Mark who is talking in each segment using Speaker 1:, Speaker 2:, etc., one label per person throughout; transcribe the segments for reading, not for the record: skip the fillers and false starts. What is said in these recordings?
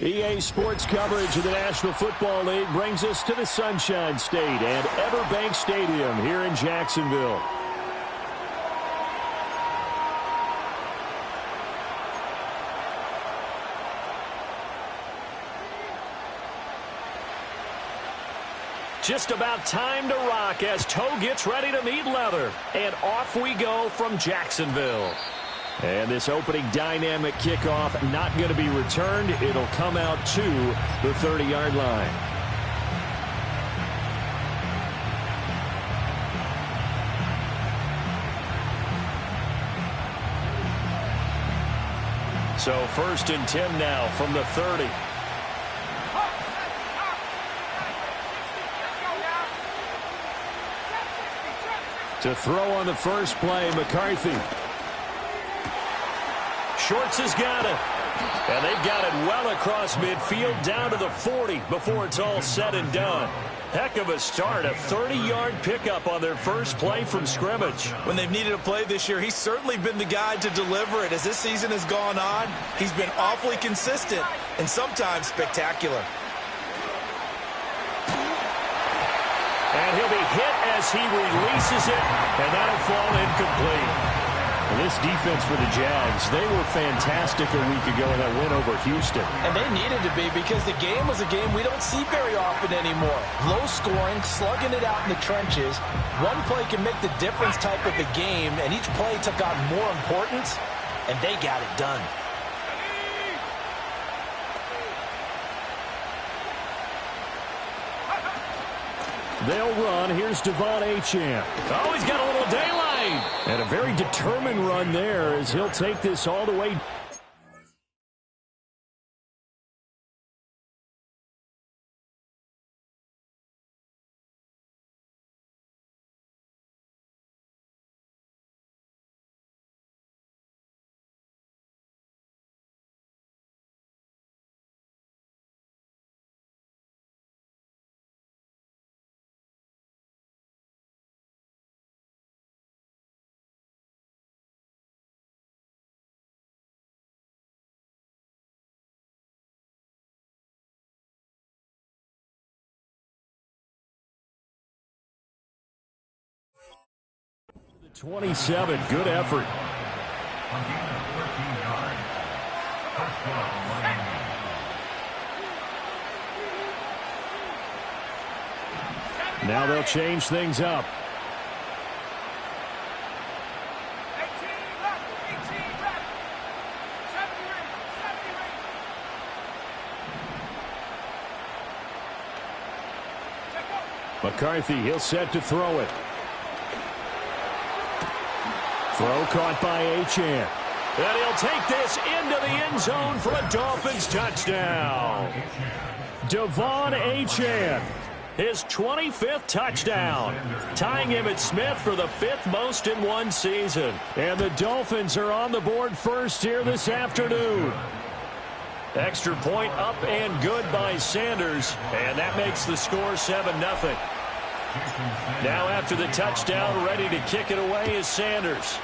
Speaker 1: EA Sports coverage of the National Football League brings us to the Sunshine State and Everbank Stadium here in Jacksonville. Just about time to rock as toe gets ready to meet leather. And off we go from Jacksonville. And this opening dynamic kickoff not going to be returned. It'll come out to the 30-yard line. So 1st and 10 now from the 30. To throw on the first play, McCarthy. Shorts has got it. And they've got it well across midfield down to the 40 before it's all said and done. Heck of a start, a 30-yard pickup on their first play from scrimmage.
Speaker 2: When they've needed a play this year, he's certainly been the guy to deliver it. As this season has gone on, he's been awfully consistent and sometimes spectacular.
Speaker 1: And he'll be hit as he releases it, and that'll fall incomplete. And this defense for the Jags, they were fantastic a week ago in that win over Houston.
Speaker 2: And they needed to be because the game was a game we don't see very often anymore. Low scoring, slugging it out in the trenches. One play can make the difference type of a game, and each play took on more importance, and they got it done.
Speaker 1: They'll run. Here's Devon Achane. Oh, he's got a little daylight. And a very determined run there as he'll take this all the way. The 27, good effort. Now they'll change things up. McCarthy, he'll set to throw it. Throw caught by Achane. And he'll take this into the end zone for a Dolphins touchdown. Devon Achane, his 25th touchdown, tying Emmitt Smith for the 5th most in one season. And the Dolphins are on the board first here this afternoon. Extra point up and good by Sanders, and that makes the score 7-0. Now after the touchdown, ready to kick it away is Sanders.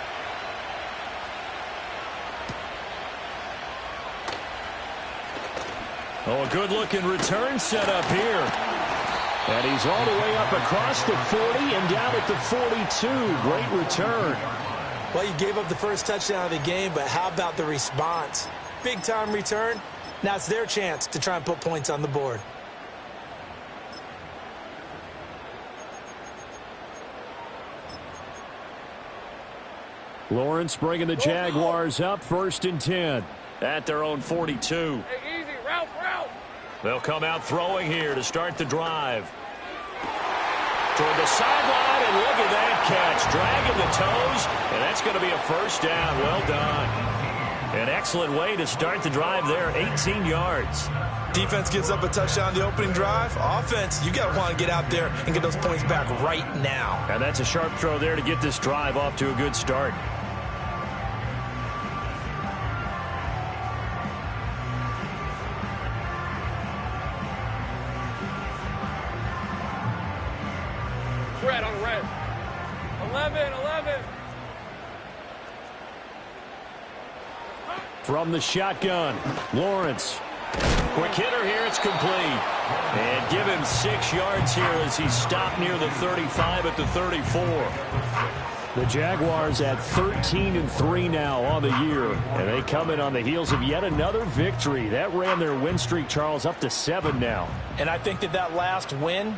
Speaker 1: Oh, a good-looking return set up here. And he's all the way up across the 40 and down at the 42. Great return.
Speaker 2: Well, you gave up the first touchdown of the game, but how about the response? Big-time return. Now it's their chance to try and put points on the board.
Speaker 1: Lawrence bringing the Jaguars up 1st and 10 at their own 42.
Speaker 3: Hey, easy, Ralph.
Speaker 1: They'll come out throwing here to start the drive. Toward the sideline, and look at that catch. Dragging the toes, and that's going to be a first down. Well done. An excellent way to start the drive there, 18 yards.
Speaker 2: Defense gives up a touchdown the opening drive. Offense, you got to want to get out there and get those points back right now.
Speaker 1: And that's a sharp throw there to get this drive off to a good start.
Speaker 3: Red on red. 11.
Speaker 1: From the shotgun, Lawrence Quick hitter here, it's complete. And give him 6 yards here as he stopped near the 35 at the 34. The Jaguars at 13-3 now on the year. And they come in on the heels of yet another victory. That ran their win streak, Charles, up to 7 now.
Speaker 2: And I think that last win,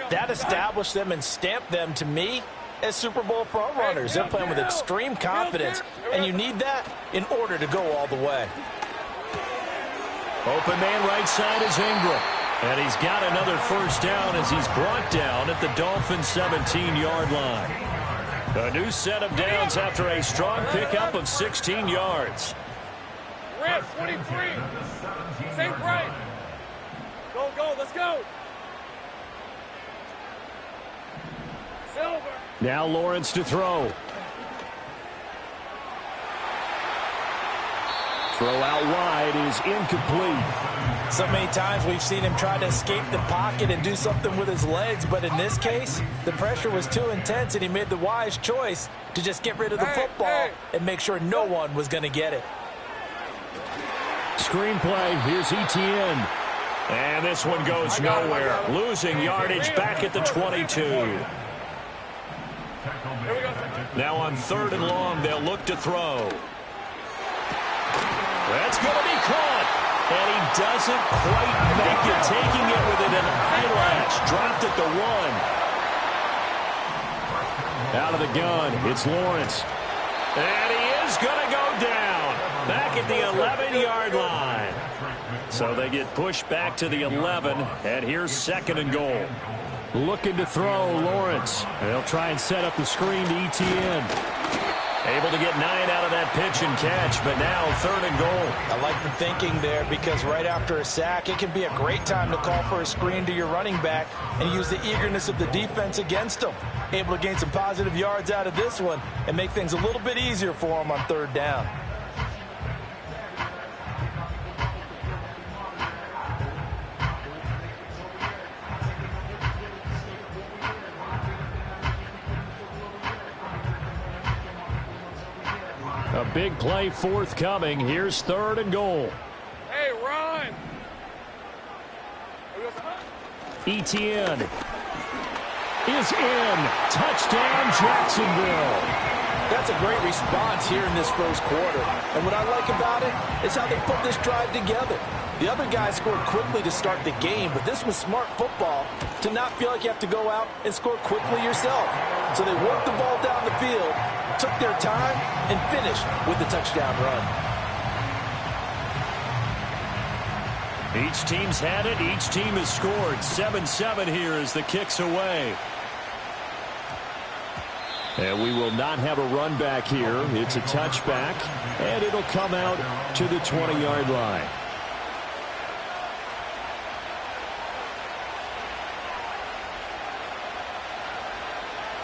Speaker 2: that established them and stamped them, to me, as Super Bowl frontrunners. They're playing with extreme confidence, and you need that in order to go all the way.
Speaker 1: Open man right side is Ingram. And he's got another first down as he's brought down at the Dolphins' 17-yard line. A new set of downs after a strong pickup of 16 yards.
Speaker 3: Red 23. Same right. Go, go, let's go. Silver.
Speaker 1: Now Lawrence to throw. Throw out wide is incomplete.
Speaker 2: So many times we've seen him try to escape the pocket and do something with his legs, but in this case, the pressure was too intense and he made the wise choice to just get rid of the football and make sure no one was going to get it.
Speaker 1: Screenplay, here's Etienne. And this one goes nowhere. Losing yardage back at the 22. Now on 3rd and long, they'll look to throw. That's going to be caught. And he doesn't quite make it, taking it within an eyelash. Dropped at the 1. Out of the gun, it's Lawrence. And he is going to go down. Back at the 11-yard line. So they get pushed back to the 11, and here's 2nd and goal. Looking to throw, Lawrence. They'll try and set up the screen to Etienne. Able to get 9 out of that pitch and catch, but now 3rd and goal.
Speaker 2: I like the thinking there because right after a sack, it can be a great time to call for a screen to your running back and use the eagerness of the defense against them. Able to gain some positive yards out of this one and make things a little bit easier for them on 3rd down.
Speaker 1: A big play forthcoming. Here's 3rd and goal.
Speaker 3: Hey, run.
Speaker 1: Etienne is in. Touchdown, Jacksonville.
Speaker 2: That's a great response here in this first quarter. And what I like about it is how they put this drive together. The other guys scored quickly to start the game, but this was smart football to not feel like you have to go out and score quickly yourself. So they worked the ball down the field, took their time, and finished with the touchdown run.
Speaker 1: Each team's had it. Each team has scored. 7-7 here as the kick's away. And we will not have a run back here. It's a touchback, and it'll come out to the 20-yard line.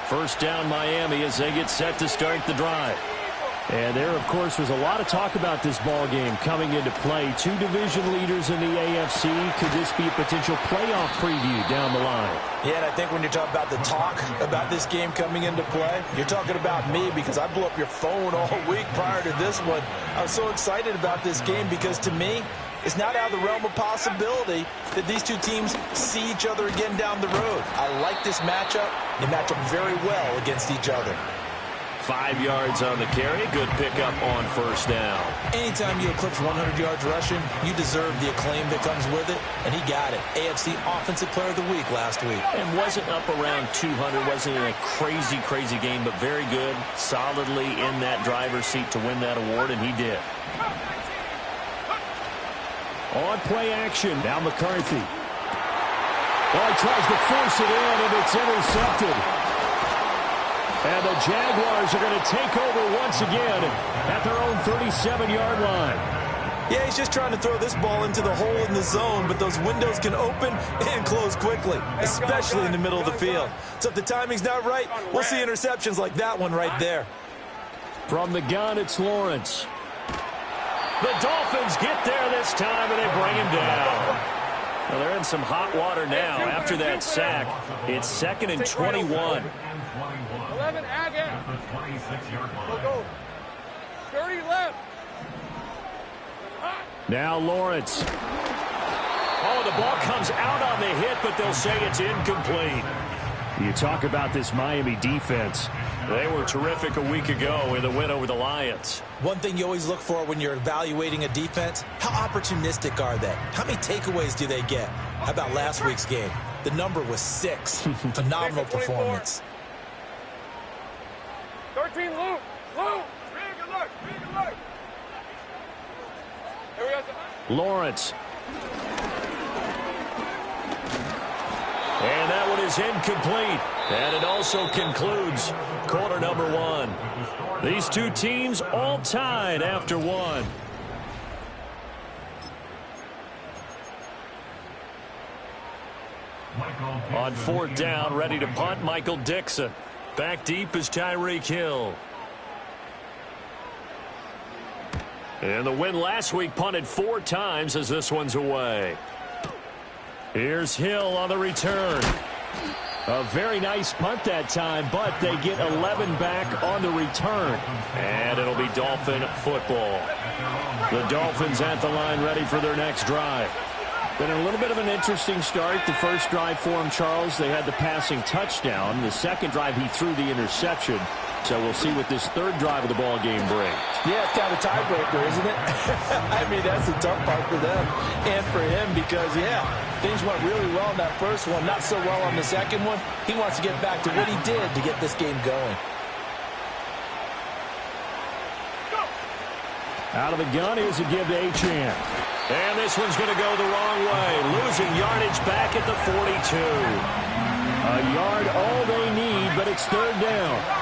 Speaker 1: First down, Miami, as they get set to start the drive. And there, of course, was a lot of talk about this ball game coming into play. 2 division leaders in the AFC. Could this be a potential playoff preview down the line?
Speaker 2: Yeah, and I think when you're talking about the talk about this game coming into play, you're talking about me because I blew up your phone all week prior to this one. I was so excited about this game because, to me, it's not out of the realm of possibility that these two teams see each other again down the road. I like this matchup. They match up very well against each other.
Speaker 1: 5 yards on the carry. Good pickup on first down.
Speaker 2: Anytime you eclipse 100 yards rushing, you deserve the acclaim that comes with it, and he got it. AFC Offensive Player of the Week last week.
Speaker 1: And wasn't up around 200, wasn't in a crazy, crazy game, but very good, solidly in that driver's seat to win that award, and he did. On play action, now McCarthy. Well, he tries to force it in, and it's intercepted. And the Jaguars are going to take over once again at their own 37-yard line.
Speaker 2: Yeah, he's just trying to throw this ball into the hole in the zone, but those windows can open and close quickly, especially in the middle of the field. So if the timing's not right, we'll see interceptions like that one right there.
Speaker 1: From the gun, it's Lawrence. The Dolphins get there this time, and they bring him down. Well, they're in some hot water now after that sack. It's 2nd and 21.
Speaker 3: 11, again. Go, go. 30 left.
Speaker 1: Now Lawrence. Oh, the ball comes out on the hit, but they'll say it's incomplete. You talk about this Miami defense. They were terrific a week ago in the win over the Lions.
Speaker 2: One thing you always look for when you're evaluating a defense, how opportunistic are they? How many takeaways do they get? How about last week's game? The number was 6. Phenomenal performance.
Speaker 3: 13, Luke. Luke. Really good look. Really good look. Here we go.
Speaker 1: Lawrence. And that one is incomplete. And it also concludes quarter number 1. These two teams all tied after 1. On 4th down, ready to punt, Michael Dixon. Back deep is Tyreek Hill. And the win last week punted 4 times as this one's away. Here's Hill on the return. A very nice punt that time, but they get 11 back on the return. And it'll be Dolphin football. The Dolphins at the line ready for their next drive.
Speaker 4: Been a little bit of an interesting start. The first drive for him, Charles, they had the passing touchdown. The second drive, he threw the interception. So we'll see what this third drive of the ball game brings.
Speaker 2: Yeah, it's kind of a tiebreaker, isn't it? I mean, that's the tough part for them and for him because, yeah, things went really well in that first one, not so well on the second one. He wants to get back to what he did to get this game going.
Speaker 1: Out of the gun, here's a give to Achane. And this one's going to go the wrong way. Losing yardage back at the 42. A yard all they need, but it's 3rd down.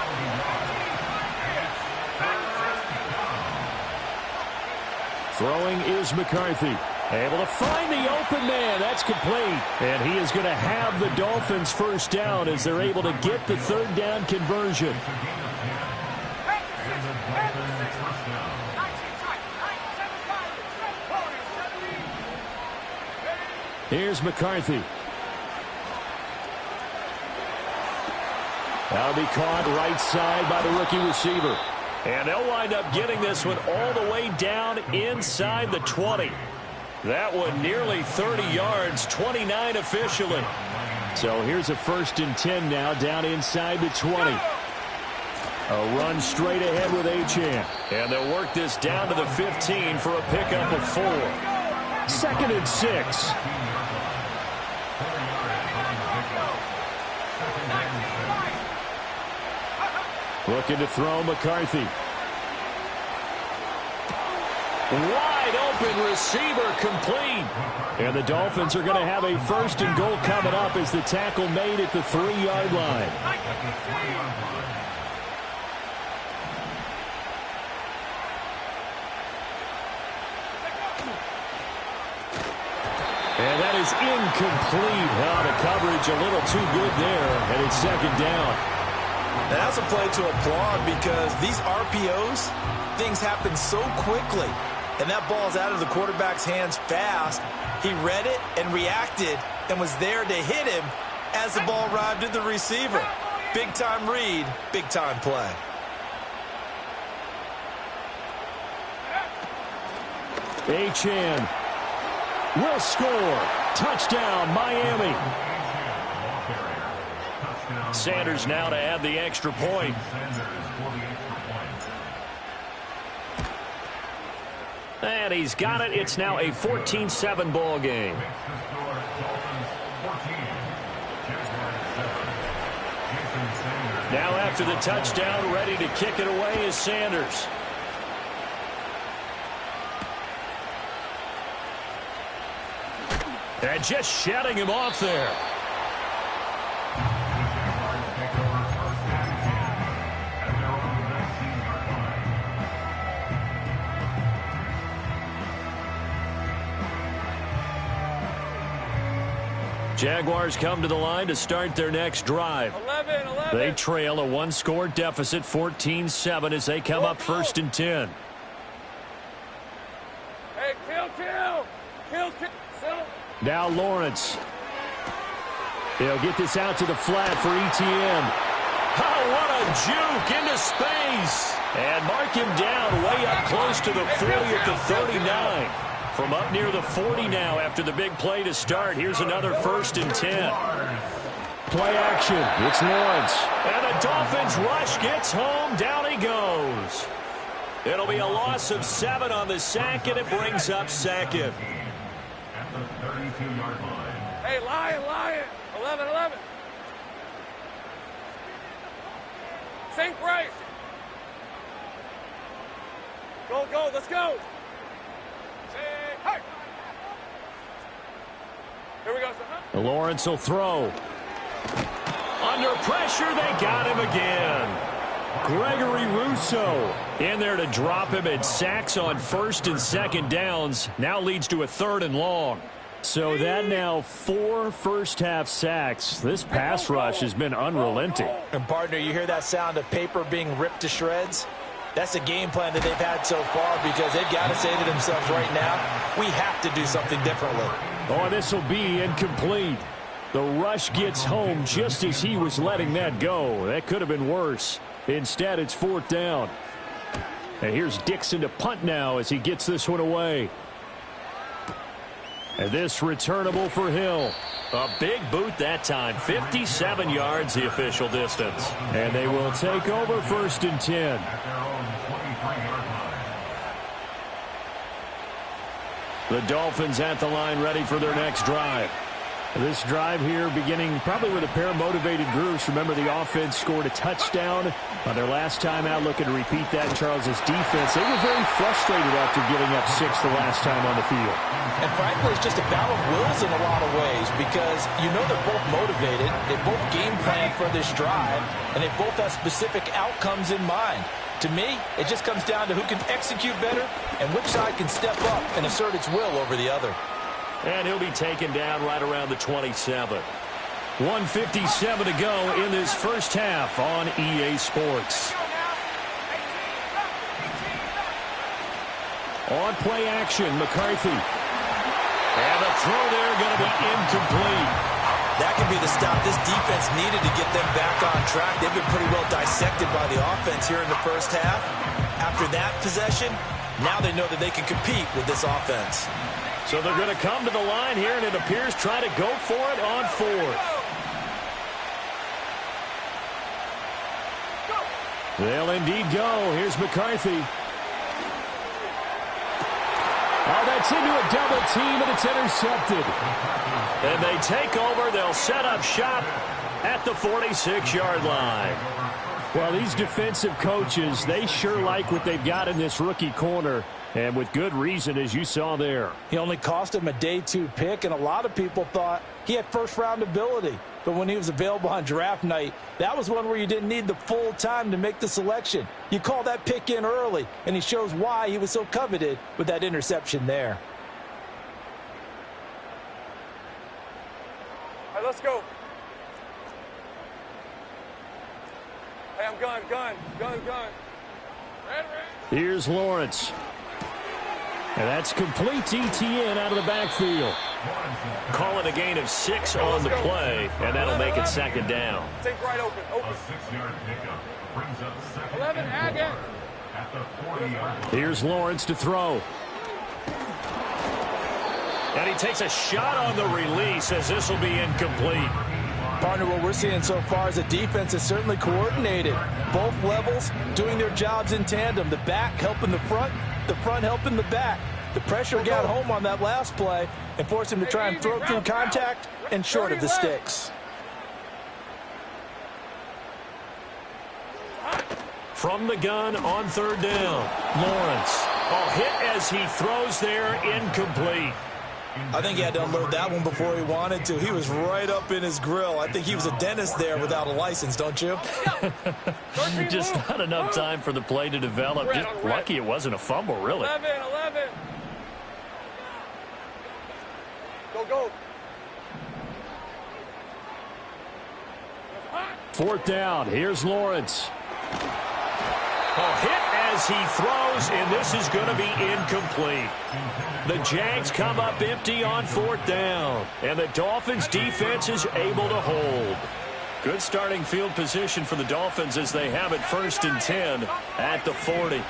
Speaker 1: Throwing is McCarthy. Able to find the open man. That's complete. And he is going to have the Dolphins first down as they're able to get the 3rd down conversion. Here's McCarthy. That'll be caught right side by the rookie receiver. And they'll wind up getting this one all the way down inside the 20. That one nearly 30 yards, 29 officially. So here's a 1st and 10 now down inside the 20. A run straight ahead with Achane. And they'll work this down to the 15 for a pickup of 4. 2nd and 6. Looking to throw McCarthy. Wide open receiver complete. And the Dolphins are going to have a 1st and goal coming up as the tackle made at the 3-yard line. And that is incomplete. The coverage a little too good there, and it's 2nd down.
Speaker 2: And that's a play to applaud because these RPOs, things happen so quickly. And that ball's out of the quarterback's hands fast. He read it and reacted and was there to hit him as the ball arrived at the receiver. Big-time read, big-time play.
Speaker 1: Achane will score. Touchdown, Miami. Sanders now to add the extra point. And he's got it. It's now a 14-7 ball game. Now after the touchdown, ready to kick it away is Sanders. And just shutting him off there. Jaguars come to the line to start their next drive.
Speaker 3: 11.
Speaker 1: They trail a 1-score deficit, 14-7, as they come up 1st and 10.
Speaker 3: Hey, kill.
Speaker 1: Now Lawrence. He'll get this out to the flat for ETN. Oh, what a juke into space. And mark him down way up close to the 40 at the 39. From up near the 40 now after the big play to start. Here's another 1st and 10.
Speaker 4: Play action. It's Lawrence.
Speaker 1: And the Dolphins rush gets home. Down he goes. It'll be a loss of 7 on the sack, and it brings up 2nd.
Speaker 3: At the 32-yard line. Hey, Lion. 11. Same price. Go. Let's go. Hey. Here we go, son.
Speaker 1: Lawrence will throw. Under pressure, they got him again. Gregory Rousseau in there to drop him, and sacks on 1st and 2nd downs. Now leads to a 3rd and long.
Speaker 4: So that now 4 first-half sacks. This pass rush has been unrelenting.
Speaker 2: And, partner, you hear that sound of paper being ripped to shreds? That's the game plan that they've had so far, because they've got to say to themselves right now, we have to do something differently.
Speaker 4: Oh, this will be incomplete. The rush gets home just as he was letting that go. That could have been worse. Instead, it's 4th down. And here's Dixon to punt now as he gets this one away. And this returnable for Hill.
Speaker 1: A big boot that time. 57 yards the official distance.
Speaker 4: And they will take over 1st and 10. The Dolphins at the line ready for their next drive. This drive here beginning probably with a pair of motivated groups. Remember, the offense scored a touchdown on their last time out, looking to repeat that in Charles's defense. They were very frustrated after giving up 6 the last time on the field.
Speaker 2: And frankly, it's just a battle of wills in a lot of ways, because you know they're both motivated. They both game plan for this drive, and they both have specific outcomes in mind. To me, it just comes down to who can execute better and which side can step up and assert its will over the other.
Speaker 1: And he'll be taken down right around the 27. 1:57 to go in this first half on EA Sports.
Speaker 4: On play action, McCarthy.
Speaker 1: And the throw there going to be incomplete.
Speaker 2: That could be the stop this defense needed to get them back on track. They've been pretty well dissected by the offense here in the first half. After that possession, now they know that they can compete with this offense.
Speaker 1: So they're going to come to the line here, and it appears try to go for it on 4th.
Speaker 4: They'll indeed go. Here's McCarthy. Oh, that's into a double team, and it's intercepted.
Speaker 1: And they take over. They'll set up shop at the 46-yard line.
Speaker 4: Well, these defensive coaches, they sure like what they've got in this rookie corner. And with good reason, as you saw there.
Speaker 2: He only cost him a day 2 pick, and a lot of people thought he had first-round ability. But when he was available on draft night, that was one where you didn't need the full time to make the selection. You call that pick in early, and he shows why he was so coveted with that interception there.
Speaker 3: All right, let's go. Hey, I'm gun. Red.
Speaker 4: Here's Lawrence. And that's complete ETN out of the backfield.
Speaker 1: Call it a gain of 6 on the play, and that'll make it 2nd down.
Speaker 3: Take right open.
Speaker 5: A 6-yard pickup brings up 2nd.
Speaker 3: 11, Agate.
Speaker 5: At the 40-yard line.
Speaker 4: Here's Lawrence to throw.
Speaker 1: And he takes a shot on the release as this will be incomplete.
Speaker 2: Partner, what we're seeing so far is the defense is certainly coordinated. Both levels doing their jobs in tandem. The back helping the front helping the back. The pressure got home on that last play and forced him to try and throw through contact and short of the sticks.
Speaker 1: From the gun on 3rd down, Lawrence. Hit as he throws there, incomplete.
Speaker 2: I think he had to unload that one before he wanted to. He was right up in his grill. I think he was a dentist there without a license, don't you?
Speaker 1: Just not enough time for the play to develop. Just lucky it wasn't a fumble, really.
Speaker 3: 11. Go.
Speaker 4: 4th down. Here's Lawrence.
Speaker 1: Hit as he throws, and this is going to be incomplete. The Jags come up empty on 4th down, and the Dolphins defense is able to hold. Good starting field position for the Dolphins as they have it 1st and 10 at the 40.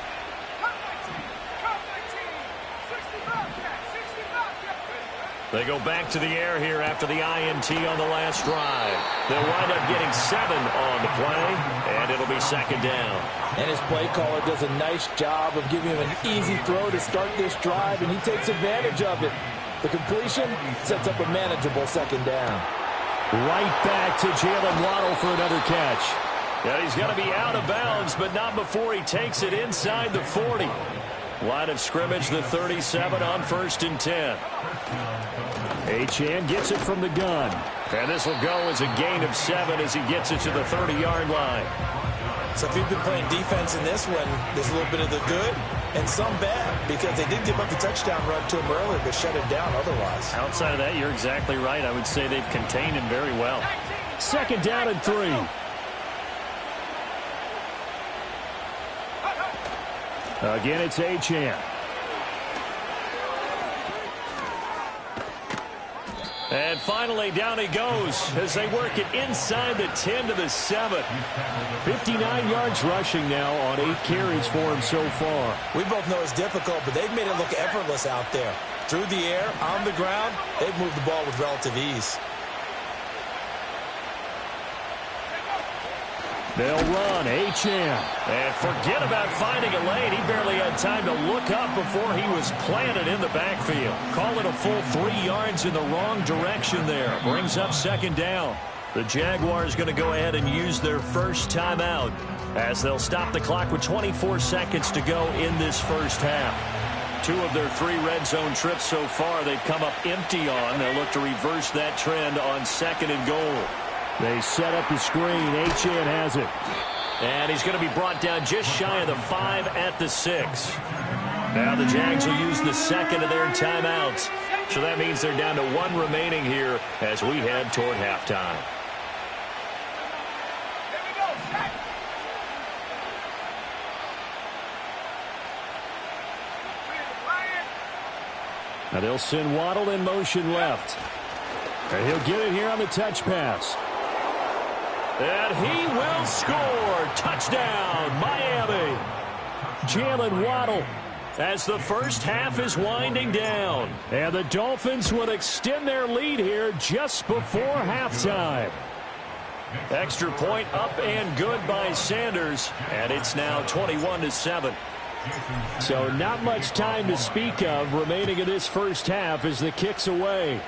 Speaker 1: They go back to the air here after the INT on the last drive. They'll wind up getting 7 on the play, and it'll be second down.
Speaker 2: And his play caller does a nice job of giving him an easy throw to start this drive, and he takes advantage of it. The completion sets up a manageable second down.
Speaker 4: Right back to Jalen Waddle for another catch.
Speaker 1: Yeah, he's going to be out of bounds, but not before he takes it inside the 40. Line of scrimmage, the 37 on 1st and 10.
Speaker 4: Achane gets it from the gun.
Speaker 1: And this will go as a gain of 7 as he gets it to the 30-yard line.
Speaker 2: So if you've been playing defense in this one, there's a little bit of the good and some bad, because they did give up the touchdown run to him earlier, but shut him down otherwise.
Speaker 4: Outside of that, you're exactly right. I would say they've contained him very well. Second down and 3. Again, it's Achane.
Speaker 1: And finally, down he goes as they work it inside the 10 to the 7.
Speaker 4: 59 yards rushing now on 8 carries for him so far.
Speaker 2: We both know it's difficult, but they've made it look effortless out there. Through the air, on the ground, they've moved the ball with relative ease.
Speaker 4: They'll run, Achane.
Speaker 1: And forget about finding a lane. He barely had time to look up before he was planted in the backfield. Call it a full 3 yards in the wrong direction there. Brings up second down. The Jaguars going to go ahead and use their first timeout as they'll stop the clock with 24 seconds to go in this first half. 2 of their 3 red zone trips so far they've come up empty on. They'll look to reverse that trend on 2nd and goal.
Speaker 4: They set up the screen. Achane has it.
Speaker 1: And he's going to be brought down just shy of the 5 at the 6. Now the Jags will use the second of their timeouts. So that means they're down to 1 remaining here as we head toward halftime.
Speaker 4: Now they'll send Waddle in motion left. And he'll get it here on the touch pass.
Speaker 1: And he will score. Touchdown, Miami.
Speaker 4: Jalen Waddle.
Speaker 1: As the first half is winding down.
Speaker 4: And the Dolphins would extend their lead here just before halftime.
Speaker 1: Extra point up and good by Sanders. And it's now 21-7.
Speaker 4: So not much time to speak of remaining in this first half as the kick's away.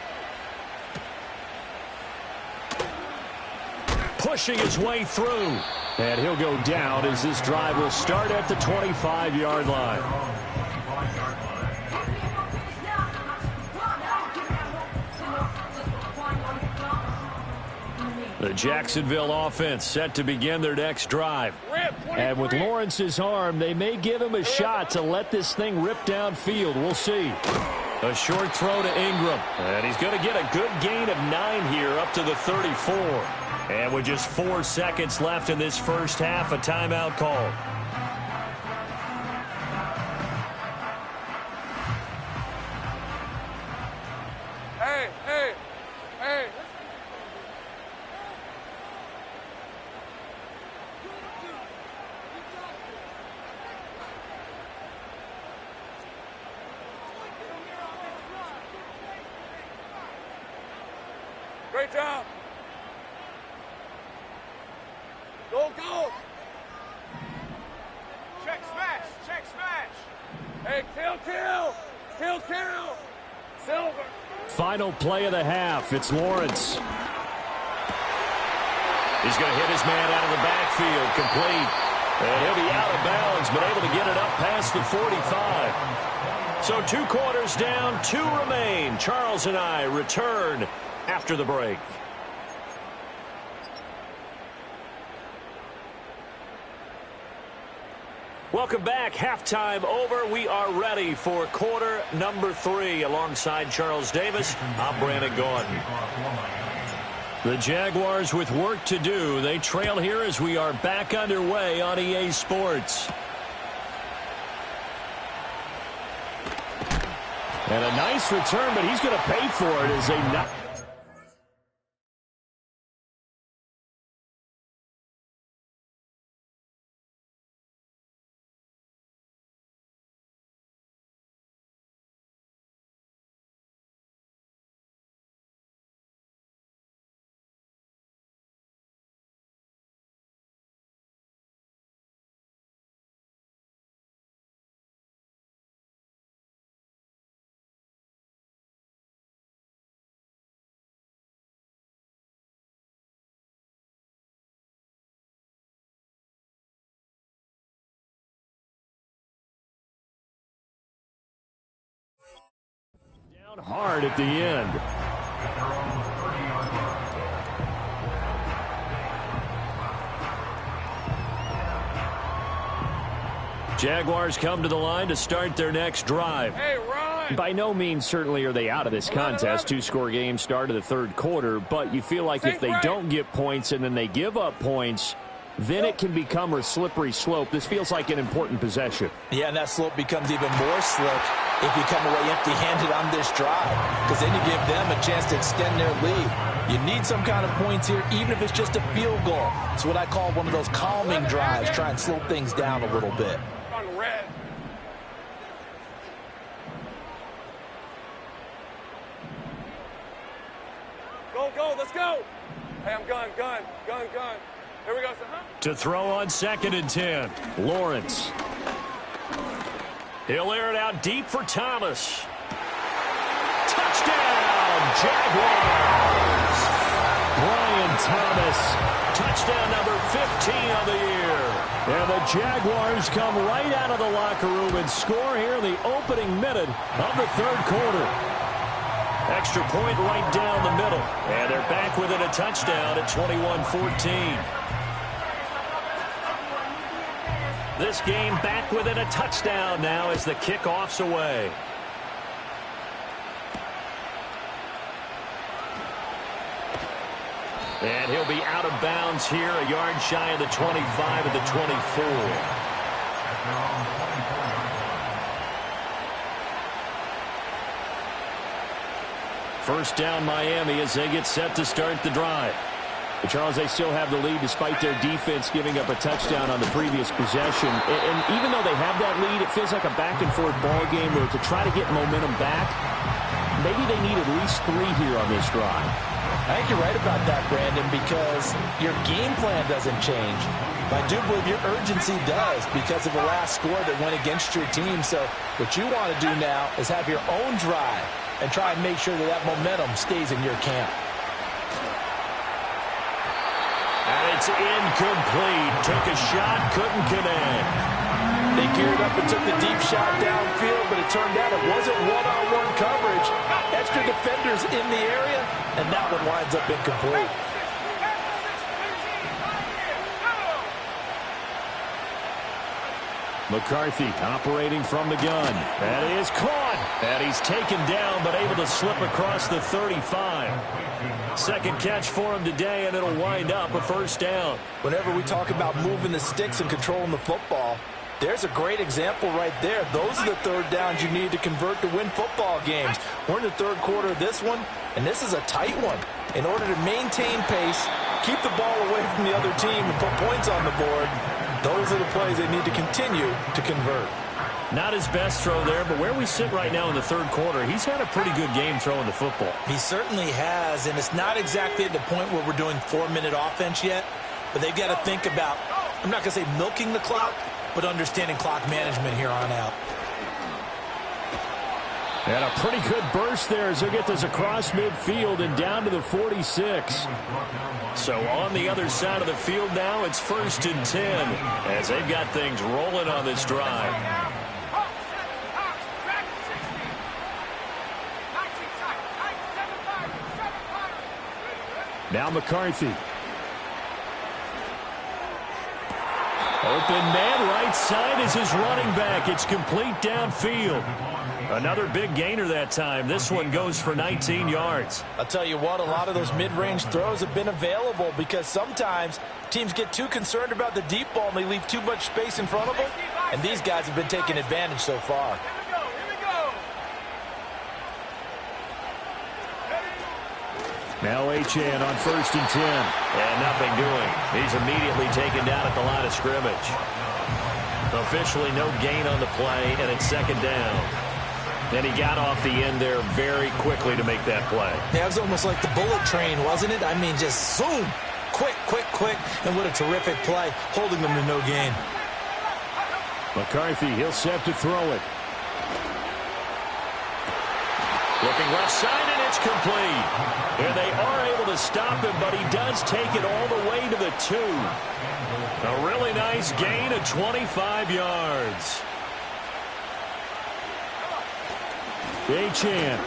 Speaker 1: Pushing his way through.
Speaker 4: And he'll go down as this drive will start at the 25-yard line.
Speaker 1: The Jacksonville offense set to begin their next drive.
Speaker 4: And with Lawrence's arm, they may give him a shot to let this thing rip downfield. We'll see.
Speaker 1: A short throw to Ingram. And he's going to get a good gain of 9 here up to the 34. And with just 4 seconds left in this first half, a timeout call.
Speaker 3: Hey, hey, hey. Great job. Go, go. Check smash, check smash. Hey, kill. Kill, kill. Silver.
Speaker 4: Final play of the half. It's Lawrence.
Speaker 1: He's going to hit his man out of the backfield, complete. And he'll be out of bounds, but able to get it up past the 45. So 2 quarters down, 2 remain. Charles and I return after the break. Welcome back. Halftime over. We are ready for quarter number 3. Alongside Charles Davis, I'm Brandon Gaudin. The Jaguars with work to do. They trail here as we are back underway on EA Sports.
Speaker 4: And a nice return, but he's going to pay for it as they hard at the end.
Speaker 5: At their own 30-yard line.
Speaker 1: Jaguars come to the line to start their next drive.
Speaker 3: Hey, run!
Speaker 4: By no means certainly are they out of this contest. Two-score game start of the third quarter, but you feel like if they don't get points and then they give up points, then it can become a slippery slope. This feels like an important possession.
Speaker 2: Yeah, and that slope becomes even more slick if you come away empty-handed on this drive, because then you give them a chance to extend their lead. You need some kind of points here, even if it's just a field goal. It's what I call one of those calming drives. Try and slow things down a little bit.
Speaker 3: On red. Go, let's go. Hey, I'm gun. Here we go, son.
Speaker 1: To throw on 2nd and 10. Lawrence. He'll air it out deep for Thomas. Touchdown, Jaguars! Brian Thomas, touchdown number 15 of the year. And the Jaguars come right out of the locker room and score here in the opening minute of the third quarter. Extra point right down the middle. And they're back within a touchdown at 21-14. This game back within a touchdown now as the kickoff's away. And he'll be out of bounds here, a yard shy of the 25 of the 24. First down Miami as they get set to start the drive. But Charles, they still have the lead despite their defense giving up a touchdown on the previous possession. And even though they have that lead, it feels like a back-and-forth ball game where to try to get momentum back, maybe they need at least 3 here on this drive.
Speaker 2: I think you're right about that, Brandon, because your game plan doesn't change. But I do believe your urgency does because of the last score that went against your team. So what you want to do now is have your own drive and try and make sure that that momentum stays in your camp.
Speaker 1: And it's incomplete. Took a shot, couldn't connect.
Speaker 2: They geared up and took the deep shot downfield, but it turned out it wasn't one-on-one coverage. Extra defenders in the area, and that one winds up incomplete.
Speaker 1: McCarthy operating from the gun. That is caught. And he's taken down, but able to slip across the 35. Second catch for him today, and it'll wind up a first down.
Speaker 2: Whenever we talk about moving the sticks and controlling the football, there's a great example right there. Those are the third downs you need to convert to win football games. We're in the third quarter of this one, and this is a tight one. In order to maintain pace, keep the ball away from the other team, and put points on the board, those are the plays they need to continue to convert.
Speaker 1: Not his best throw there, but where we sit right now in the third quarter, he's had a pretty good game throwing the football.
Speaker 2: He certainly has, and it's not exactly at the point where we're doing 4-minute offense yet, but they've got to think about, I'm not going to say milking the clock, but understanding clock management here on out.
Speaker 4: And a pretty good burst there as they get this across midfield and down to the 46.
Speaker 1: So on the other side of the field now, it's 1st and 10 as they've got things rolling on this drive.
Speaker 4: Now McCarthy.
Speaker 1: Open man right side is his running back. It's complete downfield. Another big gainer that time. This one goes for 19 yards.
Speaker 2: I'll tell you what, a lot of those mid-range throws have been available because sometimes teams get too concerned about the deep ball and they leave too much space in front of them, and these guys have been taking advantage so far.
Speaker 1: Now Achane on 1st and 10. And nothing doing. He's immediately taken down at the line of scrimmage. Officially no gain on the play, and it's 2nd down. And he got off the end there very quickly to make that play.
Speaker 2: Yeah, it was almost like the bullet train, wasn't it? I mean, just zoom. Quick. And what a terrific play, holding them to no gain.
Speaker 4: McCarthy, he'll set to throw it.
Speaker 1: Looking left side, and it's complete. And they are able to stop him, but he does take it all the way to the 2. A really nice gain of 25 yards.
Speaker 4: Achane.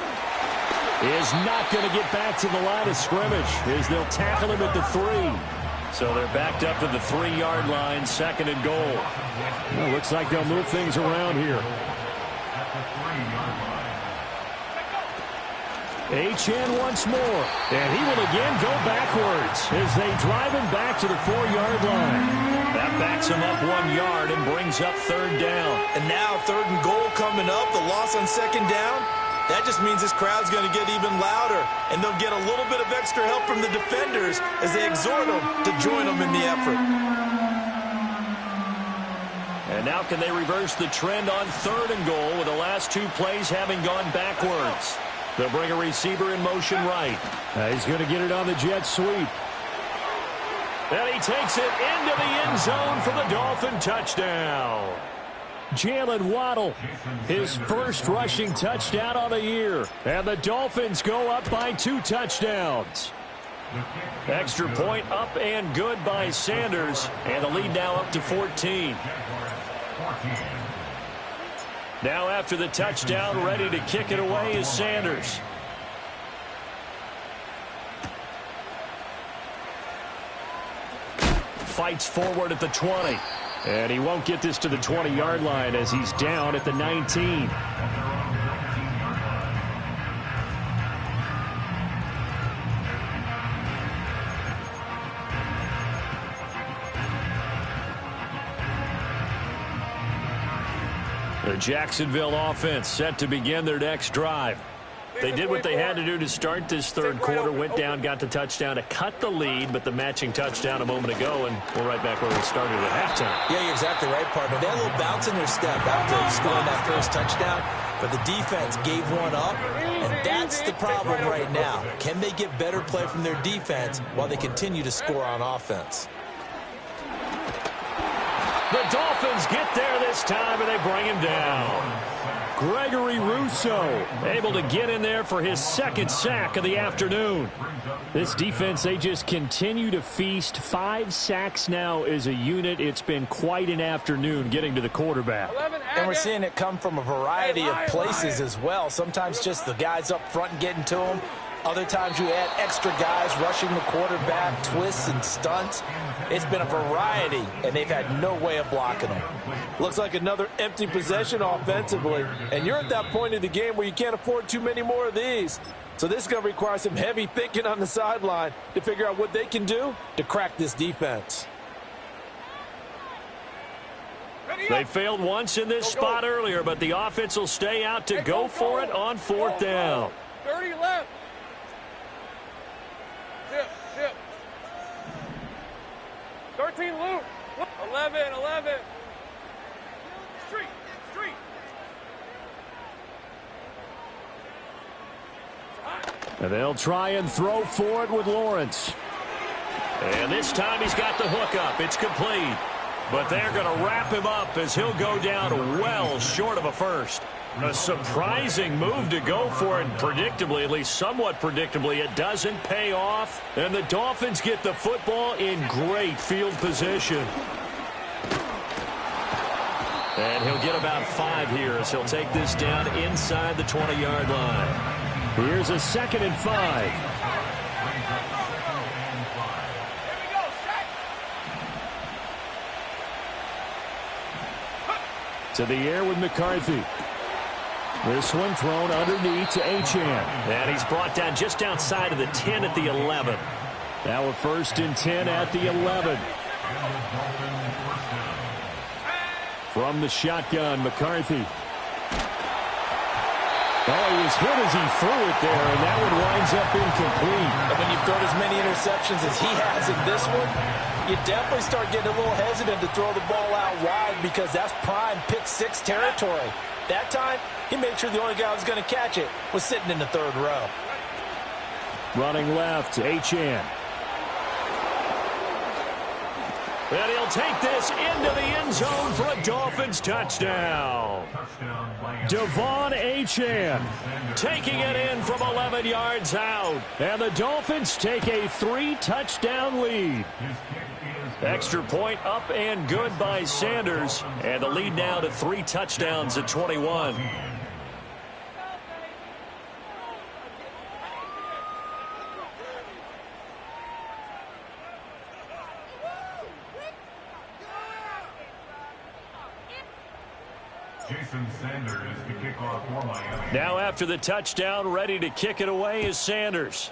Speaker 1: is not going to get back to the line of scrimmage as they'll tackle him at the 3. So they're backed up to the 3-yard line, 2nd and goal.
Speaker 4: Well, looks like they'll move things around here. Achane once more, and he will again go backwards as they drive him back to the 4-yard line.
Speaker 1: That backs him up 1 yard and brings up 3rd down.
Speaker 2: And now 3rd and goal coming up, the loss on 2nd down. That just means this crowd's going to get even louder, and they'll get a little bit of extra help from the defenders as they exhort them to join them in the effort.
Speaker 1: And now can they reverse the trend on 3rd and goal with the last 2 plays having gone backwards? They'll bring a receiver in motion right.
Speaker 4: He's going to get it on the jet sweep.
Speaker 1: And he takes it into the end zone for the Dolphin touchdown.
Speaker 4: Jalen Waddle, his first rushing touchdown on the year. And the Dolphins go up by 2 touchdowns.
Speaker 1: Extra point up and good by Sanders. And the lead now up to 14. Now after the touchdown, ready to kick it away is Sanders. Fights forward at the 20.
Speaker 4: And he won't get this to the 20-yard line as he's down at the 19.
Speaker 1: The Jacksonville offense set to begin their next drive. They did what they had to do to start this 3rd quarter, went down, got the touchdown to cut the lead, but the matching touchdown a moment ago, and we're right back where we started at halftime.
Speaker 2: Yeah, you're exactly right, partner. They had a little bounce in their step after scoring that first touchdown, but the defense gave one up, and that's the problem right now. Can they get better play from their defense while they continue to score on offense?
Speaker 1: The Dolphins get there this time, and they bring him down.
Speaker 4: Gregory Rousseau able to get in there for his 2nd sack of the afternoon. This defense, they just continue to feast. 5 sacks now as a unit. It's been quite an afternoon getting to the quarterback.
Speaker 2: And we're seeing it come from a variety of places as well. Sometimes just the guys up front getting to them. Other times you add extra guys rushing the quarterback, twists and stunts. It's been a variety, and they've had no way of blocking them.
Speaker 6: Looks like another empty possession offensively. And you're at that point in the game where you can't afford too many more of these. So this is going to require some heavy thinking on the sideline to figure out what they can do to crack this defense.
Speaker 1: They failed once in this spot earlier, but the offense will stay out to go for it on 4th down.
Speaker 3: 30 left. Chip. 13 loop. 11. Street.
Speaker 4: And they'll try and throw for it with Lawrence.
Speaker 1: And this time he's got the hook up. It's complete. But they're going to wrap him up as he'll go down well short of a first. A surprising move to go for it, predictably, at least somewhat predictably. It doesn't pay off, and the Dolphins get the football in great field position. And he'll get about 5 here as he'll take this down inside the 20-yard line.
Speaker 4: Here's a 2nd and 5. To the air with McCarthy. This one thrown underneath to Achane.
Speaker 1: And he's brought down just outside of the 10 at the 11.
Speaker 4: Now a 1st and 10 at the 11. From the shotgun, McCarthy. Oh, he was hit as he threw it there, and that one winds up incomplete.
Speaker 2: And when you've thrown as many interceptions as he has in this one, you definitely start getting a little hesitant to throw the ball out wide because that's prime pick 6 territory. That time, he made sure the only guy who was going to catch it was sitting in the 3rd row.
Speaker 4: Running left, Achane.
Speaker 1: And he'll take this into the end zone for a Dolphins touchdown.
Speaker 4: Devon Achane
Speaker 1: taking it in from 11 yards out.
Speaker 4: And the Dolphins take a 3-touchdown lead.
Speaker 1: Extra point up and good by Sanders. And the lead now to 3 touchdowns at 21.
Speaker 5: Jason Sanders to kick off for Miami.
Speaker 1: Now after the touchdown, ready to kick it away is Sanders.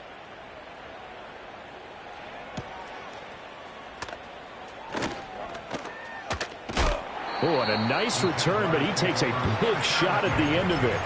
Speaker 1: Oh, and a nice return, but he takes a big shot at the end of it.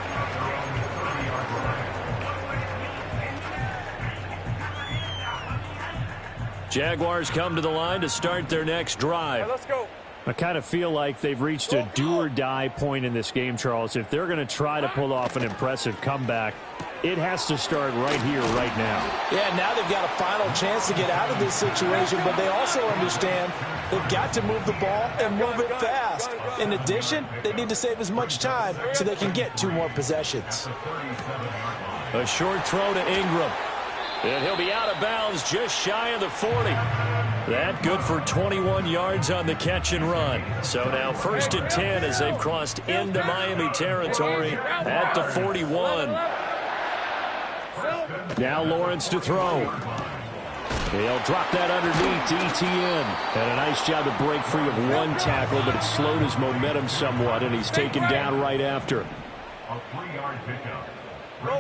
Speaker 1: Jaguars come to the line to start their next drive.
Speaker 3: Hey, let's go.
Speaker 1: I kind of feel like they've reached a do-or-die point in this game, Charles. If they're going to try to pull off an impressive comeback, it has to start right here, right now.
Speaker 2: Yeah, now they've got a final chance to get out of this situation, but they also understand they've got to move the ball and move it fast. In addition, they need to save as much time so they can get 2 more possessions.
Speaker 1: A short throw to Ingram. And he'll be out of bounds just shy of the 40. That good for 21 yards on the catch and run. So now 1st and 10 as they've crossed into Miami territory at the 41. Now Lawrence to throw. He'll drop that underneath to ETN. And a nice job to break free of 1 tackle, but it slowed his momentum somewhat, and he's taken down right after.
Speaker 5: A 3-yard pickup.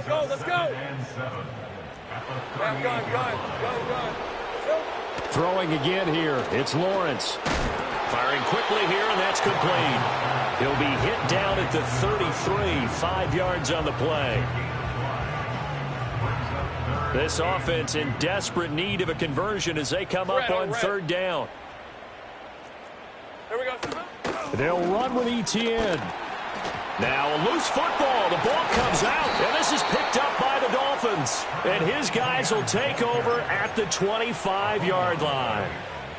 Speaker 3: Go, let's go. Gun.
Speaker 1: Throwing again here. It's Lawrence. Firing quickly here, and that's complete. He'll be hit down at the 33, 5 yards on the play. This offense in desperate need of a conversion as they come up on 3rd down.
Speaker 3: There we go.
Speaker 1: They'll run with ETN. Now a loose football. The ball comes out, and this is picked up by the Dolphins. And his guys will take over at the 25-yard line.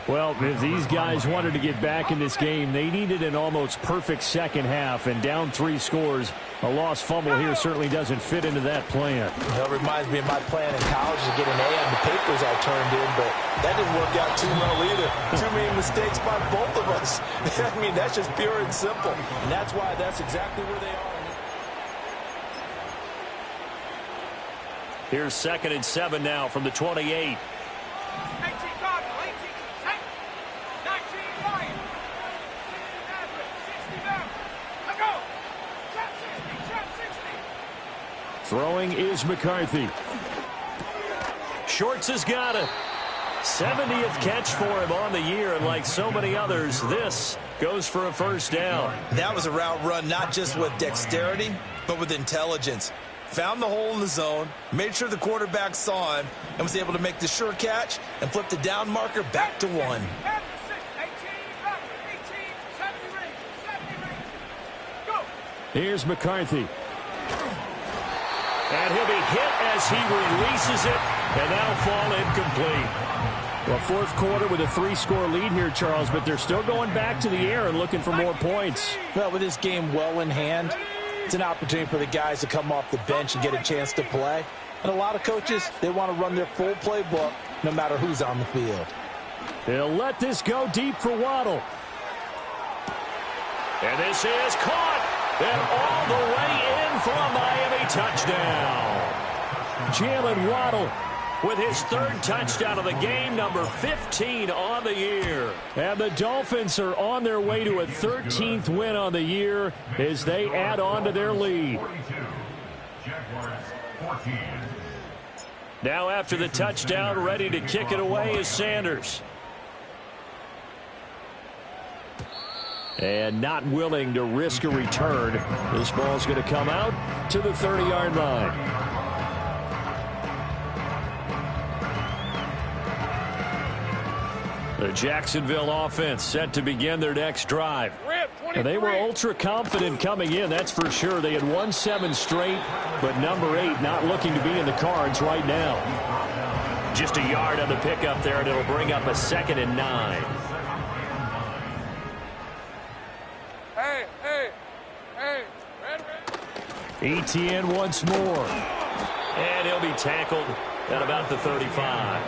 Speaker 1: Well, if these guys wanted to get back in this game, they needed an almost perfect second half, and down 3 scores. A lost fumble here certainly doesn't fit into that plan.
Speaker 2: It reminds me of my plan in college to get an A on the papers I turned in, but that didn't work out too well either. Too many mistakes by both of us. I mean, that's just pure and simple. And that's why that's exactly where they are.
Speaker 1: Here's 2nd and 7 now from the 28. Throwing is McCarthy. Shorts has got it. 70th catch for him on the year, and like so many others, this goes for a 1st down.
Speaker 2: That was a route run not just with dexterity, but with intelligence. Found the hole in the zone, made sure the quarterback saw him, and was able to make the sure catch and flip the down marker back to 1.
Speaker 1: Here's McCarthy. And he'll be hit as he releases it, and now fall incomplete. Well, 4th quarter with a 3-score lead here, Charles, but they're still going back to the air and looking for more points.
Speaker 2: Well, with this game well in hand, it's an opportunity for the guys to come off the bench and get a chance to play. And a lot of coaches, they want to run their full playbook no matter who's on the field.
Speaker 1: They'll let this go deep for Waddle. And this is caught. And all the way in for a Miami touchdown. Jalen Waddle with his 3rd touchdown of the game, number 15 on the year. And the Dolphins are on their way to a 13th win on the year as they add on to their lead.
Speaker 5: Jaguars 14.
Speaker 1: Now after the touchdown, ready to kick it away is Sanders. And not willing to risk a return. This ball's going to come out to the 30-yard line. The Jacksonville offense set to begin their next drive. They were ultra confident coming in, that's for sure. They had won 7 straight, but number 8 not looking to be in the cards right now. Just a yard on the pickup there, and it'll bring up a 2nd and 9. ETN once more. And he'll be tackled at about the 35.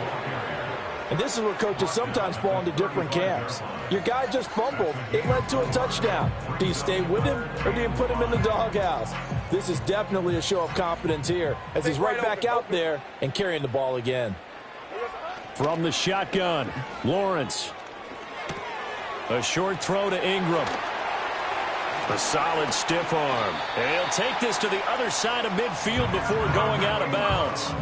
Speaker 2: And this is where coaches sometimes fall into different camps. Your guy just fumbled. It led to a touchdown. Do you stay with him or do you put him in the doghouse? This is definitely a show of confidence here as he's right back out there and carrying the ball again.
Speaker 1: From the shotgun, Lawrence. A short throw to Ingram. A solid stiff arm. And he'll take this to the other side of midfield before going out of bounds.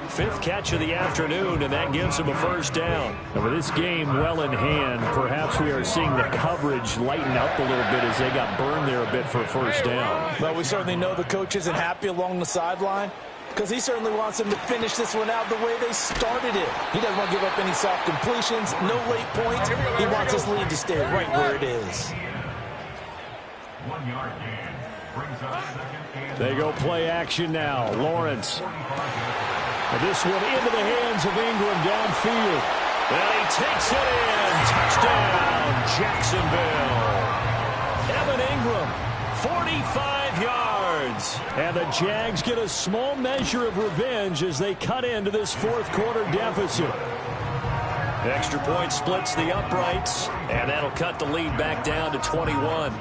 Speaker 1: 5th catch of the afternoon, and that gives him a first down.
Speaker 4: And with this game well in hand, perhaps we are seeing the coverage lighten up a little bit as they got burned there a bit for a first down.
Speaker 2: But we certainly know the coach isn't happy along the sideline, because he certainly wants them to finish this one out the way they started it. He doesn't want to give up any soft completions, no late points. He wants his lead to stay right where it is.
Speaker 5: 1 yard gain. Brings up second and
Speaker 4: They go play action now. Lawrence. And this one into the hands of Ingram downfield.
Speaker 1: And he takes it in. Touchdown, Jacksonville. Evan Ingram, 45 yards.
Speaker 4: And the Jags get a small measure of revenge as they cut into this 4th quarter deficit.
Speaker 1: Extra point splits the uprights, and that'll cut the lead back down to 21.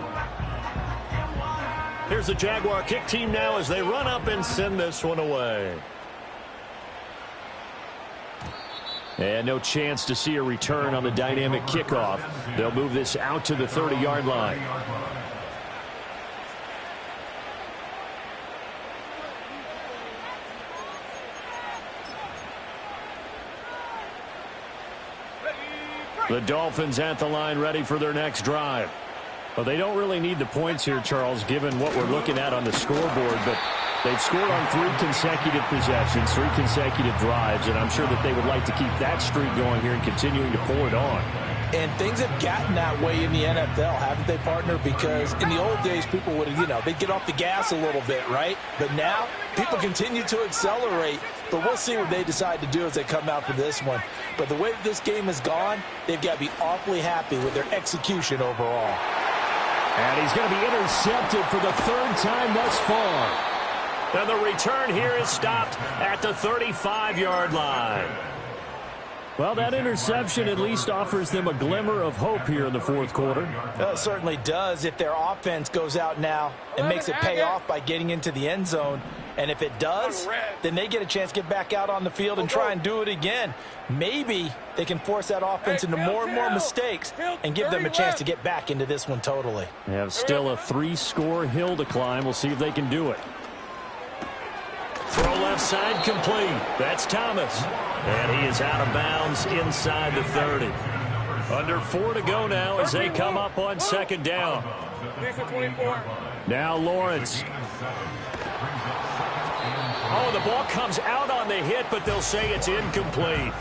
Speaker 1: Here's the Jaguar kick team now as they run up and send this one away.
Speaker 4: And no chance to see a return on the dynamic kickoff. They'll move this out to the 30-yard line. The Dolphins at the line ready for their next drive. Well, they don't really need the points here, Charles, given what we're looking at on the scoreboard, but they've scored on 3 consecutive possessions, 3 consecutive drives, and I'm sure that they would like to keep that streak going here and continuing to pull it on.
Speaker 2: And things have gotten that way in the NFL, haven't they, partner? Because in the old days, people would, they'd get off the gas a little bit, right? But now, people continue to accelerate. But we'll see what they decide to do as they come out for this one. But the way this game has gone, they've got to be awfully happy with their execution overall.
Speaker 4: And he's going to be intercepted for the 3rd time thus far.
Speaker 1: And the return here is stopped at the 35-yard line.
Speaker 4: Well, that interception at least offers them a glimmer of hope here in the 4th quarter.
Speaker 2: Well, it certainly does if their offense goes out now and makes it pay off by getting into the end zone. And if it does, then they get a chance to get back out on the field and try and do it again. Maybe they can force that offense into more and more mistakes and give them a chance to get back into this one totally.
Speaker 4: They have still a 3-score hill to climb. We'll see if they can do it.
Speaker 1: Throw left side complete. That's Thomas. And he is out of bounds inside the 30. Under 4 to go now as they come up on 2nd down.
Speaker 4: Now Lawrence.
Speaker 1: Oh, the ball comes out on the hit, but they'll say it's incomplete.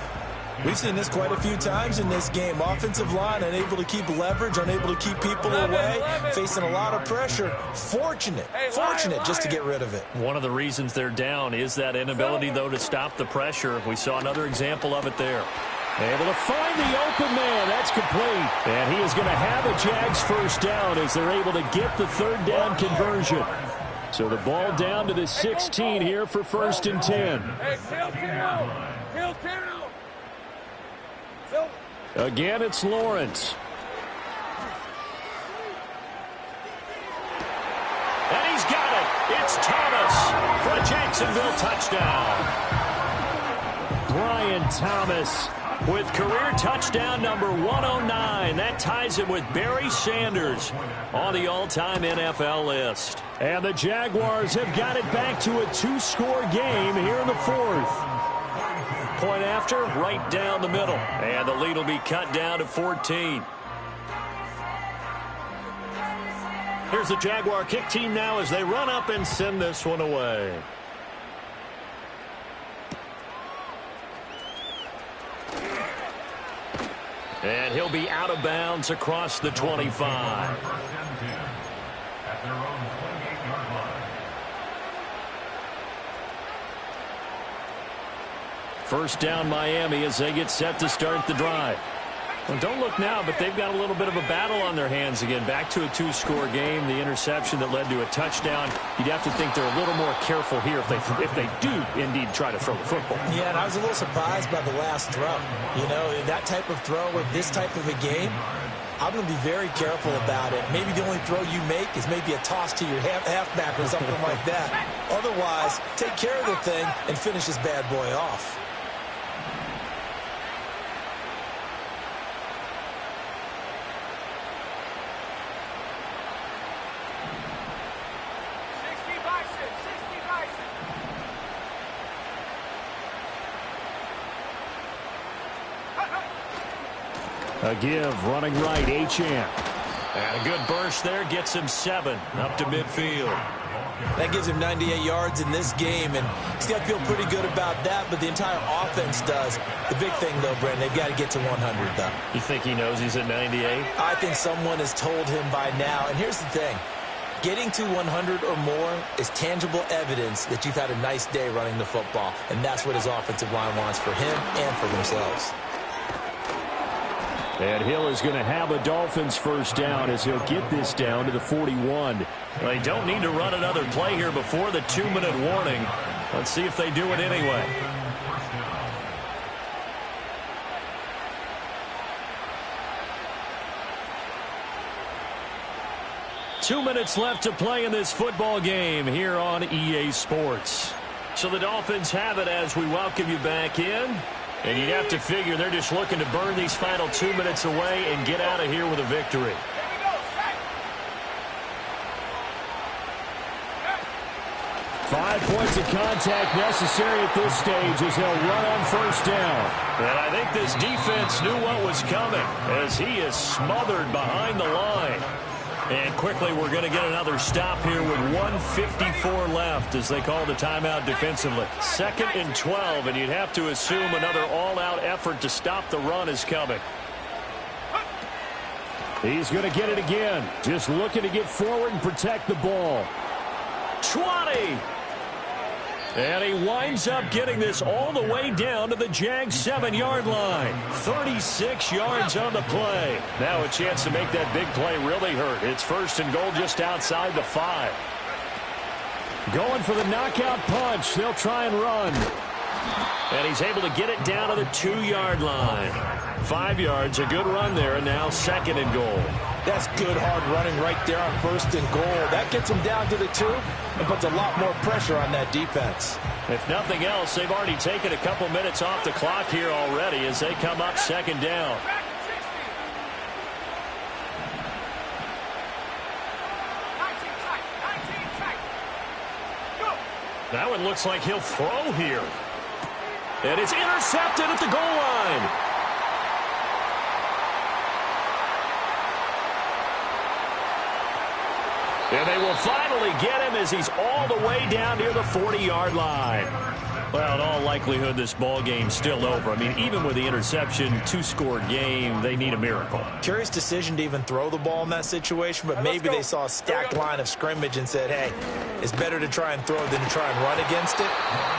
Speaker 2: We've seen this quite a few times in this game. Offensive line unable to keep leverage, unable to keep people away, facing a lot of pressure. Fortunate just to get rid of it.
Speaker 1: One of the reasons they're down is that inability, though, to stop the pressure. We saw another example of it there.
Speaker 4: Able to find the open man. That's complete. And he is going to have a Jags first down as they're able to get the 3rd down conversion. So the ball down to the 16 here for 1st and 10. Again, it's Lawrence.
Speaker 1: And he's got it. It's Thomas for a Jacksonville touchdown.
Speaker 4: Brian Thomas with career touchdown number 109. That ties him with Barry Sanders on the all-time NFL list. And the Jaguars have got it back to a 2-score game here in the 4th.
Speaker 1: Point after, right down the middle. And the lead will be cut down to 14. Here's the Jaguar kick team now as they run up and send this one away. And he'll be out of bounds across the 25.
Speaker 4: First down Miami as they get set to start the drive.
Speaker 1: Well, don't look now, but they've got a little bit of a battle on their hands again. Back to a 2-score game. The interception that led to a touchdown. You'd have to think they're a little more careful here if they do indeed try to throw the football.
Speaker 2: Yeah, and I was a little surprised by the last throw. That type of throw with this type of a game, I'm going to be very careful about it. Maybe the only throw you make is maybe a toss to your halfback or something like that. Otherwise, take care of the thing and finish this bad boy off.
Speaker 1: A give, running right, Achane.
Speaker 4: And a good burst there gets him 7 up to midfield.
Speaker 2: That gives him 98 yards in this game, and he's got to feel pretty good about that, but the entire offense does. The big thing, though, Brandon, they've got to get to 100, though.
Speaker 4: You think he knows he's at 98?
Speaker 2: I think someone has told him by now, and here's the thing. Getting to 100 or more is tangible evidence that you've had a nice day running the football, and that's what his offensive line wants for him and for themselves.
Speaker 1: And Hill is going to have a Dolphins first down as he'll get this down to the 41.
Speaker 4: They don't need to run another play here before the 2-minute warning. Let's see if they do it anyway. Two minutes left to play in this football game here on EA Sports. So the Dolphins have it as we welcome you back in. And you'd have to figure they're just looking to burn these final 2 minutes away and get out of here with a victory.
Speaker 1: 5 points of contact necessary at this stage as they'll run on first down.
Speaker 4: And I think this defense knew what was coming as he is smothered behind the line. And quickly we're going to get another stop here with 1:54 left as they call the timeout defensively. 2nd and 12, and you'd have to assume another all-out effort to stop the run is coming.
Speaker 1: He's going to get it again. Just looking to get forward and protect the ball.
Speaker 4: 20! And he winds up getting this all the way down to the Jags 7-yard line. 36 yards on the play. Now a chance to make that big play really hurt. It's 1st and goal just outside the 5.
Speaker 1: Going for the knockout punch. They'll try and run.
Speaker 4: And he's able to get it down to the 2-yard line. 5 yards, a good run there, and now 2nd and goal.
Speaker 2: That's good, hard running right there on 1st and goal. That gets him down to the 2 and puts a lot more pressure on that defense.
Speaker 4: If nothing else, they've already taken a couple minutes off the clock here already as they come up 2nd down. That one looks like he'll throw here. And it's intercepted at the goal line. And they will finally get him as he's all the way down near the 40-yard line. Well, in all likelihood, this ball game's still over. I mean, even with the interception, 2-score game, they need a miracle.
Speaker 2: Curious decision to even throw the ball in that situation, but maybe they saw a stacked line of scrimmage and said, hey, it's better to try and throw than to try and run against it.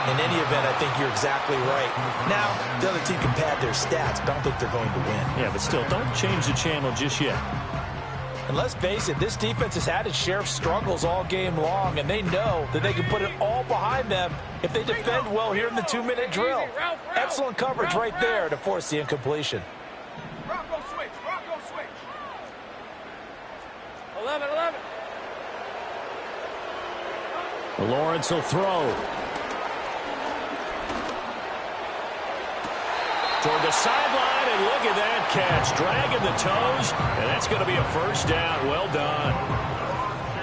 Speaker 2: In any event, I think you're exactly right. Now, the other team can pad their stats, but I don't think they're going to win.
Speaker 4: Yeah, but still, don't change the channel just yet.
Speaker 2: And let's face it, this defense has had its share of struggles all game long, and they know that they can put it all behind them if they defend well here in the 2-minute drill. Excellent coverage right there to force the incompletion.
Speaker 3: Rocco switch. Rocco switch. 11.
Speaker 1: Lawrence will throw.
Speaker 4: Toward the sideline, and look at that catch. Dragging the toes, and that's going to be a first down. Well done.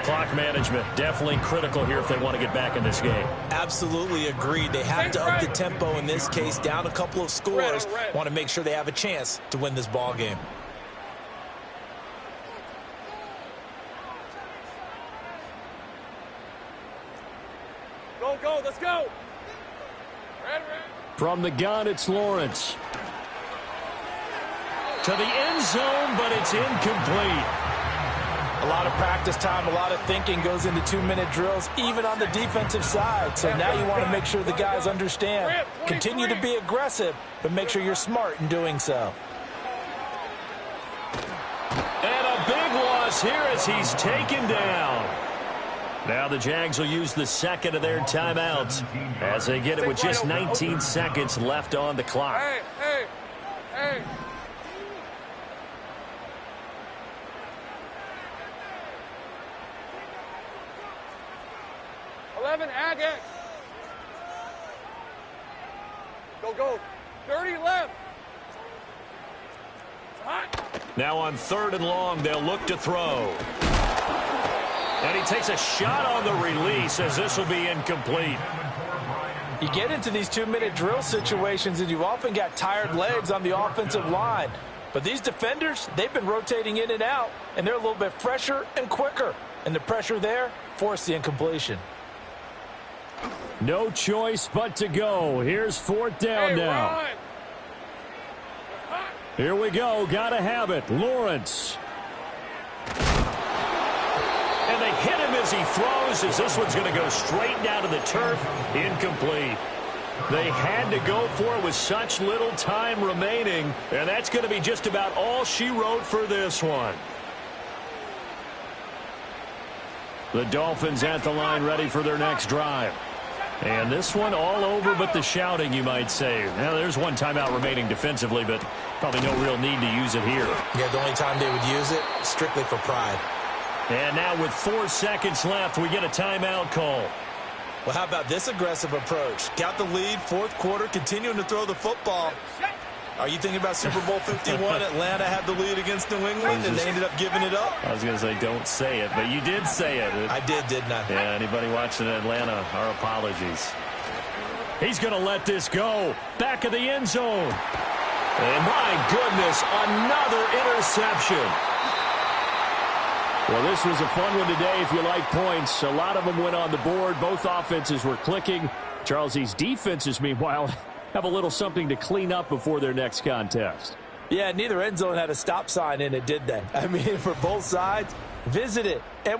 Speaker 4: Clock management, definitely critical here if they want to get back in this game.
Speaker 2: Absolutely agreed. They have to up the tempo in this case, down a couple of scores. Want to make sure they have a chance to win this ball game.
Speaker 3: Go, let's go. Red.
Speaker 1: From the gun, it's Lawrence.
Speaker 4: To the end zone, but it's incomplete.
Speaker 2: A lot of practice time, a lot of thinking goes into 2-minute drills, even on the defensive side. So now you want to make sure the guys understand. Continue to be aggressive, but make sure you're smart in doing so.
Speaker 4: And a big loss here as he's taken down. Now the Jags will use the 2nd of their timeouts as they get it with just 19 seconds left on the clock.
Speaker 3: Hey. 11, Agate. Go. 30 left. Hot.
Speaker 4: Now on 3rd and long, they'll look to throw. And he takes a shot on the release as this will be incomplete.
Speaker 2: You get into these 2-minute drill situations, and you've often got tired legs on the offensive line. But these defenders, they've been rotating in and out, and they're a little bit fresher and quicker. And the pressure there forced the incompletion.
Speaker 1: No choice but to go. Here's 4th down now.
Speaker 3: Run.
Speaker 1: Here we go. Gotta have it. Lawrence. And they hit him as he throws, as this one's going to go straight down to the turf. Incomplete. They had to go for it with such little time remaining, and that's going to be just about all she wrote for this one. The Dolphins at the line ready for their next drive. And this one all over but the shouting, you might say. Now, there's one timeout remaining defensively, but probably no real need to use it here.
Speaker 2: Yeah, the only time they would use it, strictly for pride.
Speaker 1: And now with 4 seconds left, we get a timeout call.
Speaker 6: Well, how about this aggressive approach? Got the lead, 4th quarter, continuing to throw the football. Are you thinking about Super Bowl 51? Atlanta had the lead against New England, and they ended up giving it up?
Speaker 1: I was going to say don't say it, but you did say it.
Speaker 6: I did, didn't I?
Speaker 1: Yeah, anybody watching Atlanta, our apologies. He's going to let this go. Back of the end zone. And my goodness, another interception. Well, this was a fun one today if you like points. A lot of them went on the board. Both offenses were clicking. Charles, these defenses, meanwhile, have a little something to clean up before their next contest.
Speaker 2: Yeah, neither end zone had a stop sign in it, did they? I mean, for both sides, visit it. And